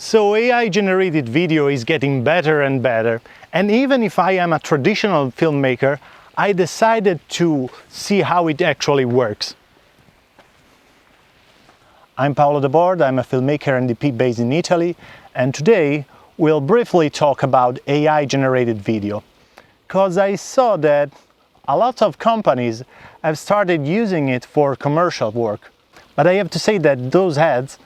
So AI-generated video is getting better and better, and even if I am a traditional filmmaker, I decided to see how it actually works. I'm Paolo De Bord, I'm a filmmaker and DP based in Italy, and today we'll briefly talk about AI-generated video, because I saw that a lot of companies have started using it for commercial work. But I have to say that those ads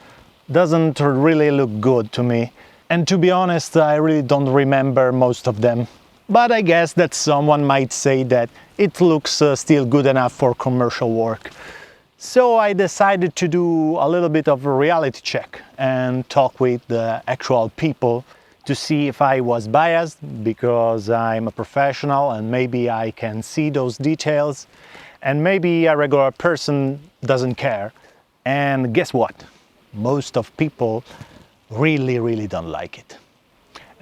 doesn't really look good to me. And to be honest, I really don't remember most of them. But I guess that someone might say that it looks still good enough for commercial work. So I decided to do a little bit of a reality check and talk with the actual people to see if I was biased, because I'm a professional and maybe I can see those details, and maybe a regular person doesn't care. And guess what? Most of people really don't like it,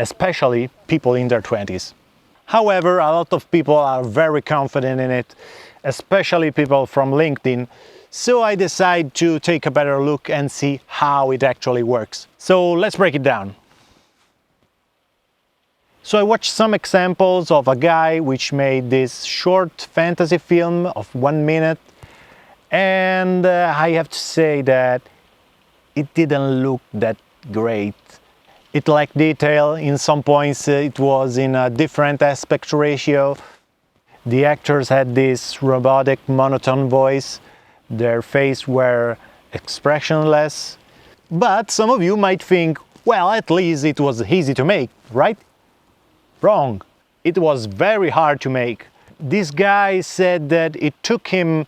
especially people in their 20s. However, a lot of people are very confident in it, especially people from LinkedIn. So I decided to take a better look and see how it actually works. So let's break it down. So I watched some examples of a guy which made this short fantasy film of 1 minute, and I have to say that it didn't look that great. It lacked detail. In some points it was in a different aspect ratio. The actors had this robotic monotone voice. Their faces were expressionless. But some of you might think, well, at least it was easy to make, right? Wrong. It was very hard to make. This guy said that it took him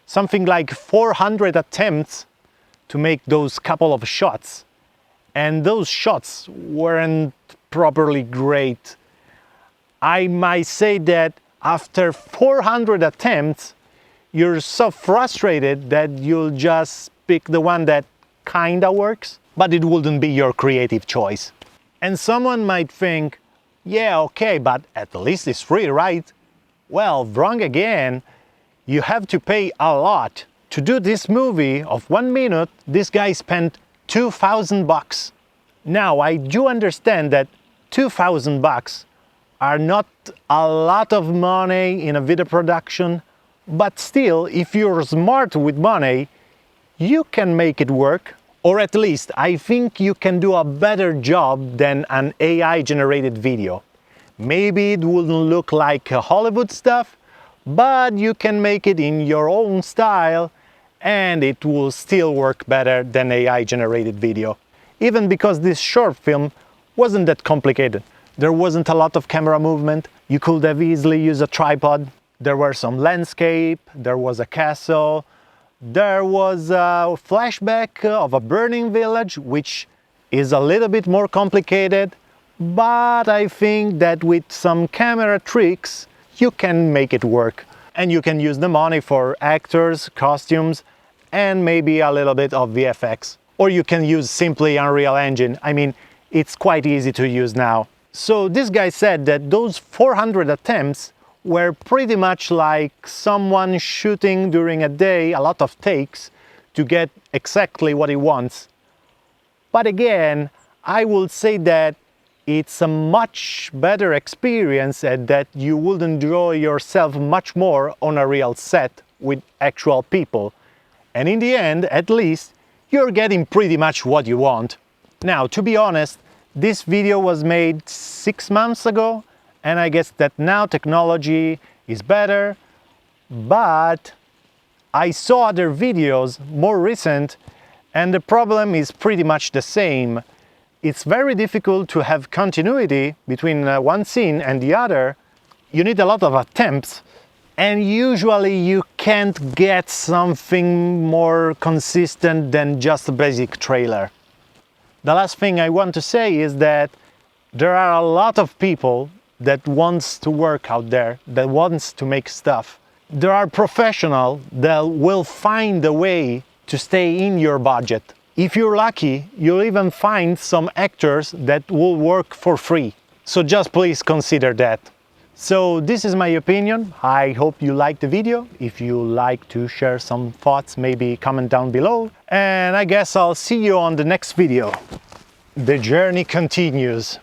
something like 400 attempts to make those couple of shots. And those shots weren't properly great. I might say that after 400 attempts, you're so frustrated that you'll just pick the one that kinda works, but it wouldn't be your creative choice. And someone might think, yeah, okay, but at least it's free, right? Well, wrong again. You have to pay a lot. To do this movie of 1 minute, this guy spent $2,000. Now, I do understand that $2,000 are not a lot of money in a video production, but still, if you're smart with money, you can make it work. Or at least, I think you can do a better job than an AI-generated video. Maybe it wouldn't look like Hollywood stuff, but you can make it in your own style, and it will still work better than AI-generated video. Even because this short film wasn't that complicated. There wasn't a lot of camera movement. You could have easily used a tripod. There were some landscape, there was a castle, there was a flashback of a burning village, which is a little bit more complicated, but I think that with some camera tricks you can make it work. And you can use the money for actors, costumes, and maybe a little bit of VFX. Or you can use simply Unreal Engine. I mean, it's quite easy to use now. So this guy said that those 400 attempts were pretty much like someone shooting during a day a lot of takes to get exactly what he wants. But again, I would say that it's a much better experience and that you would enjoy yourself much more on a real set with actual people. And in the end, at least, you're getting pretty much what you want. Now, to be honest, this video was made 6 months ago, and I guess that now technology is better, but I saw other videos, more recent, and the problem is pretty much the same. It's very difficult to have continuity between one scene and the other. You need a lot of attempts, and usually you can't get something more consistent than just a basic trailer. The last thing I want to say is that there are a lot of people that wants to work out there, that wants to make stuff. There are professionals that will find a way to stay in your budget. If you're lucky, you'll even find some actors that will work for free. So just please consider that. So this is my opinion. I hope you liked the video. If you like to share some thoughts, maybe comment down below. And I guess I'll see you on the next video. the journey continues.